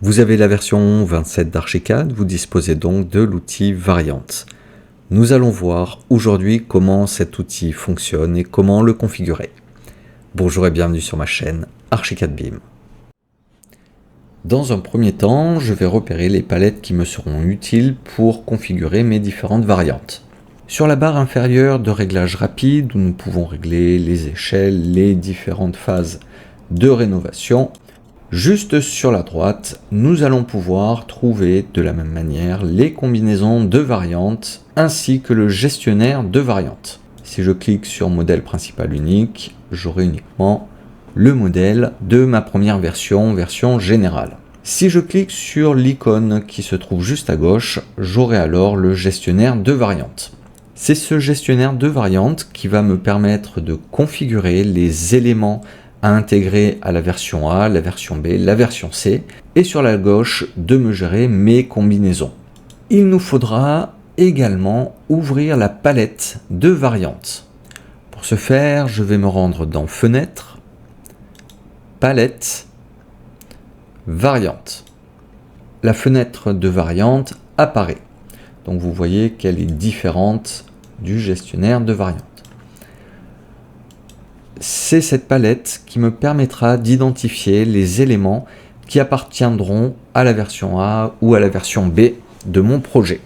Vous avez la version 27 d'Archicad, vous disposez donc de l'outil Variante. Nous allons voir aujourd'hui comment cet outil fonctionne et comment le configurer. Bonjour et bienvenue sur ma chaîne Archicad BIM. Dans un premier temps, je vais repérer les palettes qui me seront utiles pour configurer mes différentes variantes. Sur la barre inférieure de réglage rapide, où nous pouvons régler les échelles, les différentes phases de rénovation, juste sur la droite, nous allons pouvoir trouver de la même manière les combinaisons de variantes ainsi que le gestionnaire de variantes. Si je clique sur modèle principal unique, j'aurai uniquement le modèle de ma première version générale. Si je clique sur l'icône qui se trouve juste à gauche, j'aurai alors le gestionnaire de variantes. C'est ce gestionnaire de variantes qui va me permettre de configurer les éléments à intégrer à la version A, la version B, la version C, et sur la gauche de me gérer mes combinaisons. Il nous faudra également ouvrir la palette de variantes. Pour ce faire, je vais me rendre dans Fenêtre, Palette, Variantes. La fenêtre de variantes apparaît. Donc vous voyez qu'elle est différente du gestionnaire de variantes. C'est cette palette qui me permettra d'identifier les éléments qui appartiendront à la version A ou à la version B de mon projet.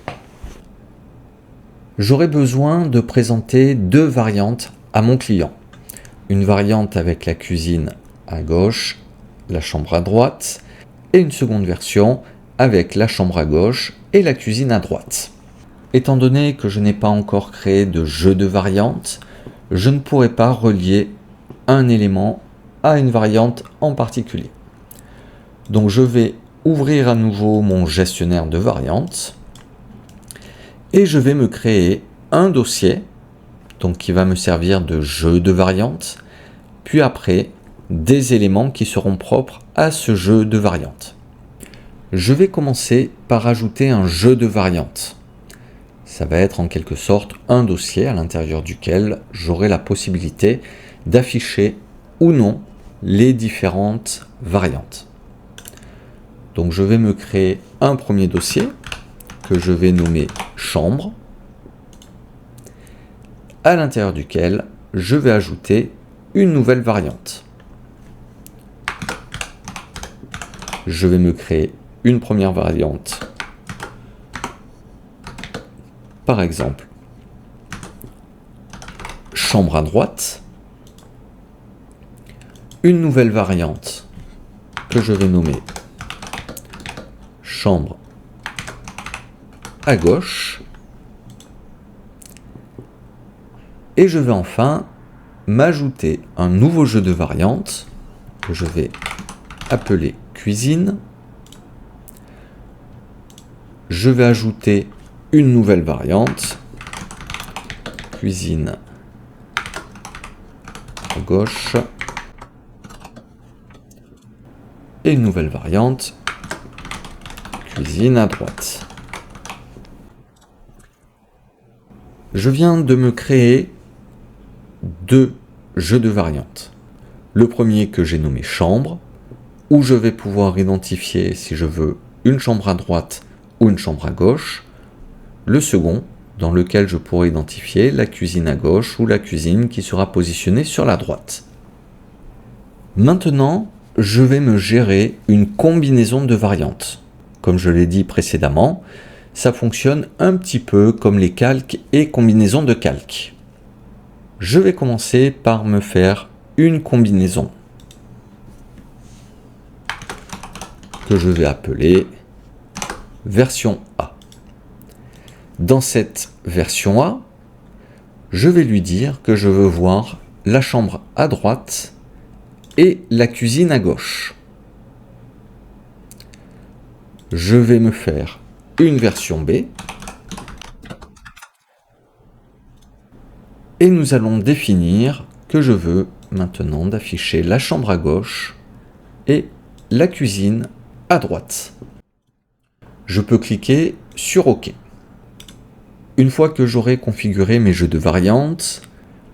J'aurai besoin de présenter deux variantes à mon client. Une variante avec la cuisine à gauche, la chambre à droite, et une seconde version avec la chambre à gauche et la cuisine à droite. Étant donné que je n'ai pas encore créé de jeu de variantes, je ne pourrai pas relier un élément à une variante en particulier. Donc je vais ouvrir à nouveau mon gestionnaire de variantes et je vais me créer un dossier donc qui va me servir de jeu de variantes, puis après des éléments qui seront propres à ce jeu de variantes. Je vais commencer par ajouter un jeu de variantes. Ça va être en quelque sorte un dossier à l'intérieur duquel j'aurai la possibilité d'afficher ou non les différentes variantes. Donc je vais me créer un premier dossier que je vais nommer chambre, à l'intérieur duquel je vais ajouter une nouvelle variante. Je vais me créer une première variante, par exemple chambre à droite, une nouvelle variante que je vais nommer chambre à gauche, et je vais enfin m'ajouter un nouveau jeu de variantes que je vais appeler cuisine. Je vais ajouter une nouvelle variante, cuisine à gauche, et une nouvelle variante, cuisine à droite. Je viens de me créer deux jeux de variantes. Le premier que j'ai nommé chambre, où je vais pouvoir identifier si je veux une chambre à droite ou une chambre à gauche. Le second, dans lequel je pourrai identifier la cuisine à gauche ou la cuisine qui sera positionnée sur la droite. Maintenant, je vais me gérer une combinaison de variantes. Comme je l'ai dit précédemment, ça fonctionne un petit peu comme les calques et combinaisons de calques. Je vais commencer par me faire une combinaison que je vais appeler version A. Dans cette version A, je vais lui dire que je veux voir la chambre à droite et la cuisine à gauche. Je vais me faire une version B et nous allons définir que je veux maintenant d'afficher la chambre à gauche et la cuisine à droite. Je peux cliquer sur OK. Une fois que j'aurai configuré mes jeux de variantes,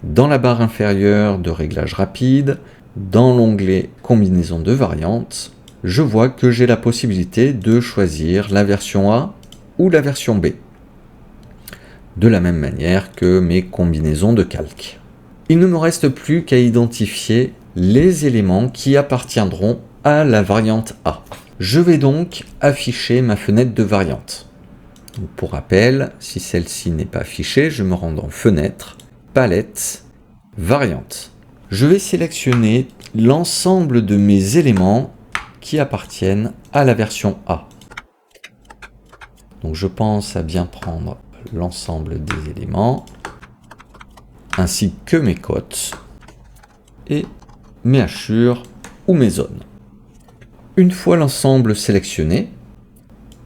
dans la barre inférieure de réglage rapide, dans l'onglet combinaison de variantes, je vois que j'ai la possibilité de choisir la version A ou la version B. De la même manière que mes combinaisons de calque. Il ne me reste plus qu'à identifier les éléments qui appartiendront à la variante A. Je vais donc afficher ma fenêtre de variante. Donc pour rappel, si celle-ci n'est pas affichée, je me rends dans Fenêtre, Palette, Variante. Je vais sélectionner l'ensemble de mes éléments qui appartiennent à la version A. Donc je pense à bien prendre l'ensemble des éléments, ainsi que mes cotes et mes hachures ou mes zones. Une fois l'ensemble sélectionné,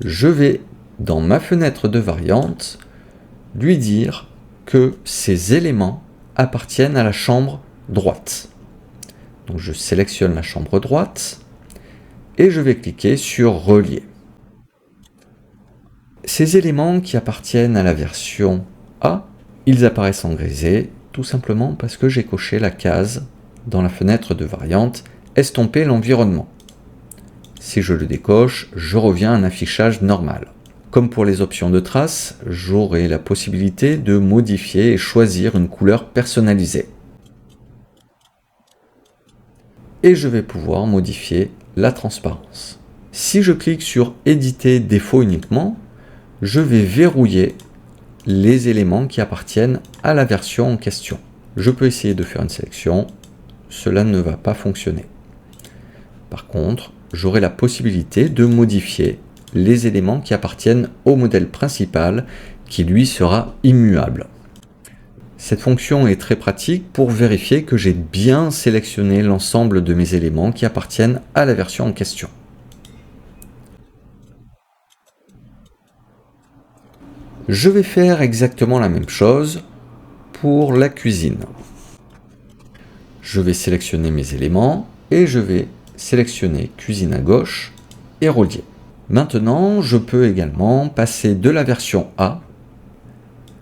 je vais dans ma fenêtre de variante lui dire que ces éléments appartiennent à la chambre droite. Donc je sélectionne la chambre droite et je vais cliquer sur Relier. Ces éléments qui appartiennent à la version A, ils apparaissent en grisé, tout simplement parce que j'ai coché la case dans la fenêtre de variante Estomper l'environnement. Si je le décoche, je reviens à un affichage normal. Comme pour les options de traces, j'aurai la possibilité de modifier et choisir une couleur personnalisée. Et je vais pouvoir modifier la transparence. Si je clique sur Éditer défaut uniquement, je vais verrouiller les éléments qui appartiennent à la version en question. Je peux essayer de faire une sélection, cela ne va pas fonctionner. Par contre, j'aurai la possibilité de modifier les éléments qui appartiennent au modèle principal qui lui sera immuable. Cette fonction est très pratique pour vérifier que j'ai bien sélectionné l'ensemble de mes éléments qui appartiennent à la version en question. Je vais faire exactement la même chose pour la cuisine. Je vais sélectionner mes éléments et je vais sélectionner cuisine à gauche et relier. Maintenant, je peux également passer de la version A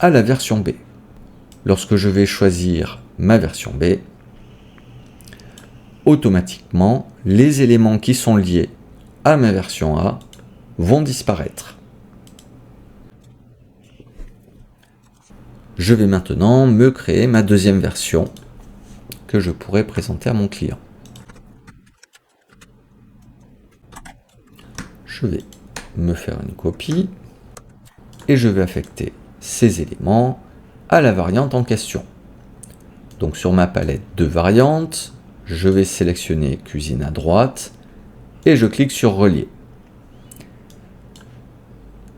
à la version B. Lorsque je vais choisir ma version B, automatiquement, les éléments qui sont liés à ma version A vont disparaître. Je vais maintenant me créer ma deuxième version que je pourrais présenter à mon client. Je vais me faire une copie et je vais affecter ces éléments à la variante en question. Donc sur ma palette de variantes, je vais sélectionner cuisine à droite et je clique sur relier.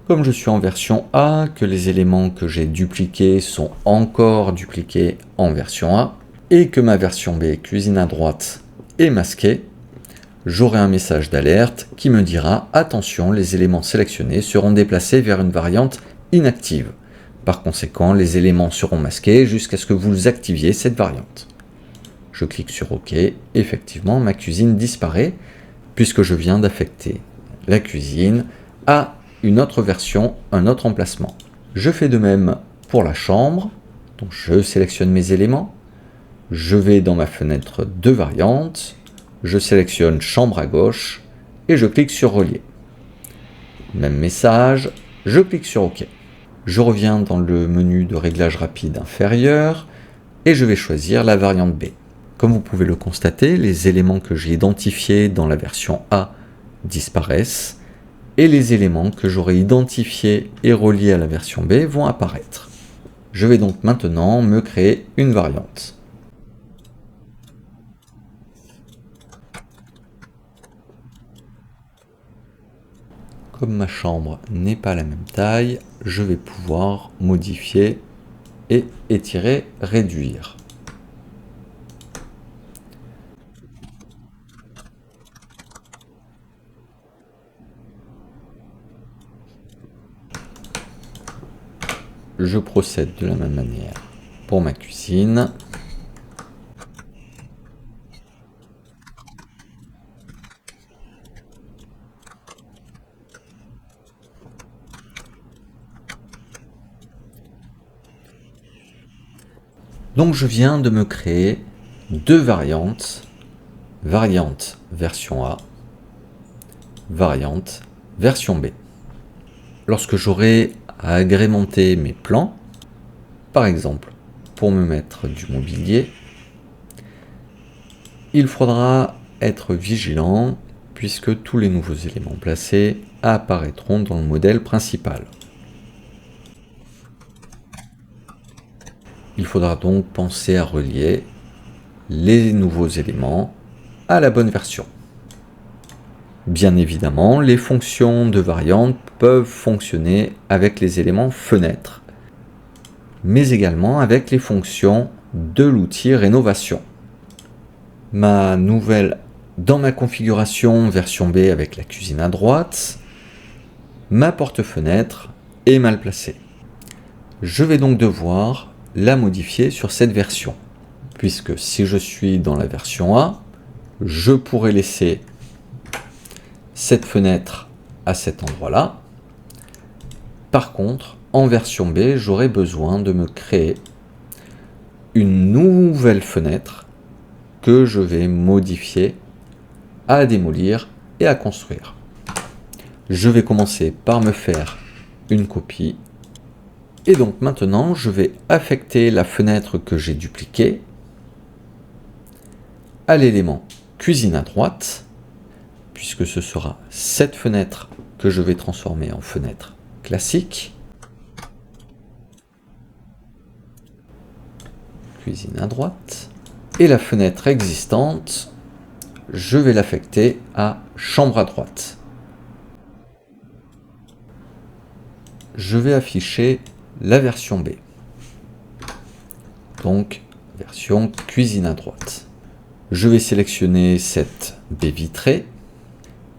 Comme je suis en version A, que les éléments que j'ai dupliqués sont encore dupliqués en version A et que ma version B cuisine à droite est masquée, j'aurai un message d'alerte qui me dira « Attention, les éléments sélectionnés seront déplacés vers une variante inactive. Par conséquent, les éléments seront masqués jusqu'à ce que vous activiez cette variante. » Je clique sur OK. Effectivement, ma cuisine disparaît puisque je viens d'affecter la cuisine à une autre version, un autre emplacement. Je fais de même pour la chambre. Donc je sélectionne mes éléments. Je vais dans ma fenêtre de variante. Je sélectionne chambre à gauche et je clique sur relier. Même message, je clique sur OK. Je reviens dans le menu de réglage rapide inférieur et je vais choisir la variante B. Comme vous pouvez le constater, les éléments que j'ai identifiés dans la version A disparaissent et les éléments que j'aurai identifiés et reliés à la version B vont apparaître. Je vais donc maintenant me créer une variante. Comme ma chambre n'est pas la même taille, je vais pouvoir modifier et étirer, réduire. Je procède de la même manière pour ma cuisine. Donc je viens de me créer deux variantes, variante version A variante version B. Lorsque j'aurai à agrémenter mes plans, par exemple pour me mettre du mobilier, il faudra être vigilant puisque tous les nouveaux éléments placés apparaîtront dans le modèle principal. Il faudra donc penser à relier les nouveaux éléments à la bonne version. Bien évidemment, les fonctions de variante peuvent fonctionner avec les éléments fenêtre, mais également avec les fonctions de l'outil rénovation. Dans ma configuration version B avec la cuisine à droite, ma porte-fenêtre est mal placée. Je vais donc devoir la modifier sur cette version, puisque si je suis dans la version A, je pourrais laisser cette fenêtre à cet endroit-là. Par contre, en version B, j'aurai besoin de me créer une nouvelle fenêtre que je vais modifier, à démolir et à construire. Je vais commencer par me faire une copie. Et donc maintenant, je vais affecter la fenêtre que j'ai dupliquée à l'élément cuisine à droite, puisque ce sera cette fenêtre que je vais transformer en fenêtre classique. Cuisine à droite. Et la fenêtre existante, je vais l'affecter à chambre à droite. Je vais afficher la version B. Donc, version cuisine à droite. Je vais sélectionner cette baie vitrée.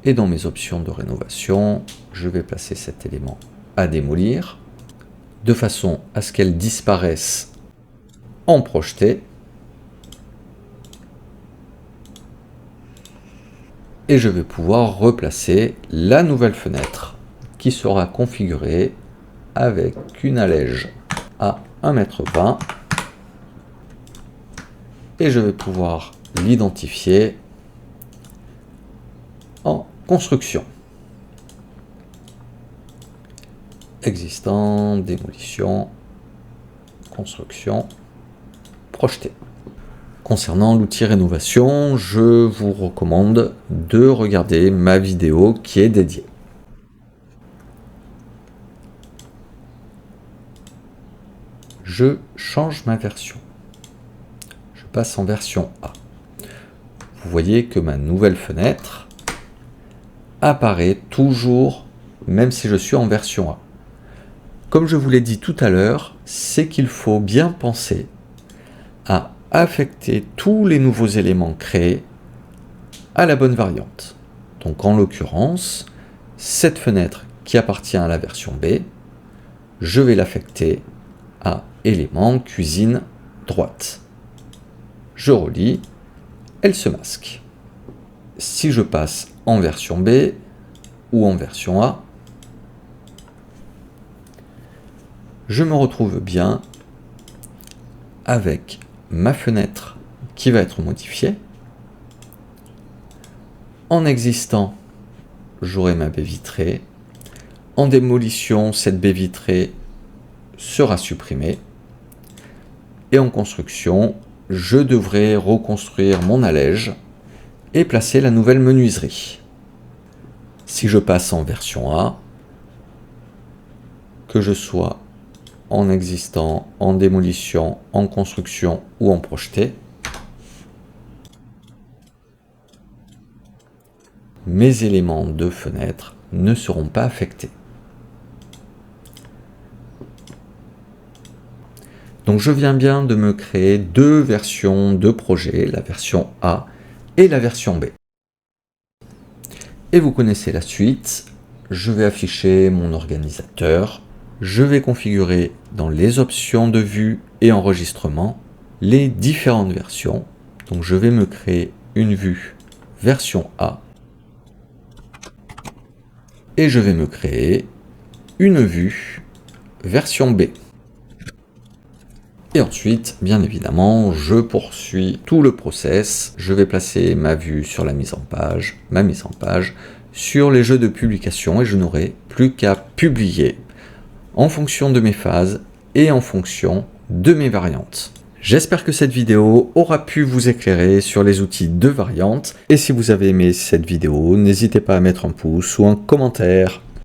Et dans mes options de rénovation, je vais placer cet élément à démolir, de façon à ce qu'elle disparaisse en projeté. Et je vais pouvoir replacer la nouvelle fenêtre qui sera configurée avec une allège à 1,20 m. Et je vais pouvoir l'identifier en construction. Existant, démolition, construction, projeté. Concernant l'outil rénovation, je vous recommande de regarder ma vidéo qui est dédiée. Je change ma version. Je passe en version A. Vous voyez que ma nouvelle fenêtre apparaît toujours, même si je suis en version A. Comme je vous l'ai dit tout à l'heure, c'est qu'il faut bien penser à affecter tous les nouveaux éléments créés à la bonne variante. Donc en l'occurrence, cette fenêtre qui appartient à la version B, je vais l'affecter à élément cuisine droite. Je relis, elle se masque. Si je passe en version B ou en version A, je me retrouve bien avec ma fenêtre qui va être modifiée. En existant, j'aurai ma baie vitrée. En démolition, cette baie vitrée sera supprimée. Et en construction, je devrais reconstruire mon allège et placer la nouvelle menuiserie. Si je passe en version A, que je sois en existant, en démolition, en construction ou en projeté, mes éléments de fenêtre ne seront pas affectés. Donc je viens bien de me créer deux versions de projet, la version A et la version B. Et vous connaissez la suite, je vais afficher mon organisateur, je vais configurer dans les options de vue et enregistrement les différentes versions. Donc je vais me créer une vue version A et je vais me créer une vue version B. Et ensuite, bien évidemment, je poursuis tout le process. Je vais placer ma vue sur la mise en page, ma mise en page sur les jeux de publication et je n'aurai plus qu'à publier en fonction de mes phases et en fonction de mes variantes. J'espère que cette vidéo aura pu vous éclairer sur les outils de variantes et si vous avez aimé cette vidéo, n'hésitez pas à mettre un pouce ou un commentaire.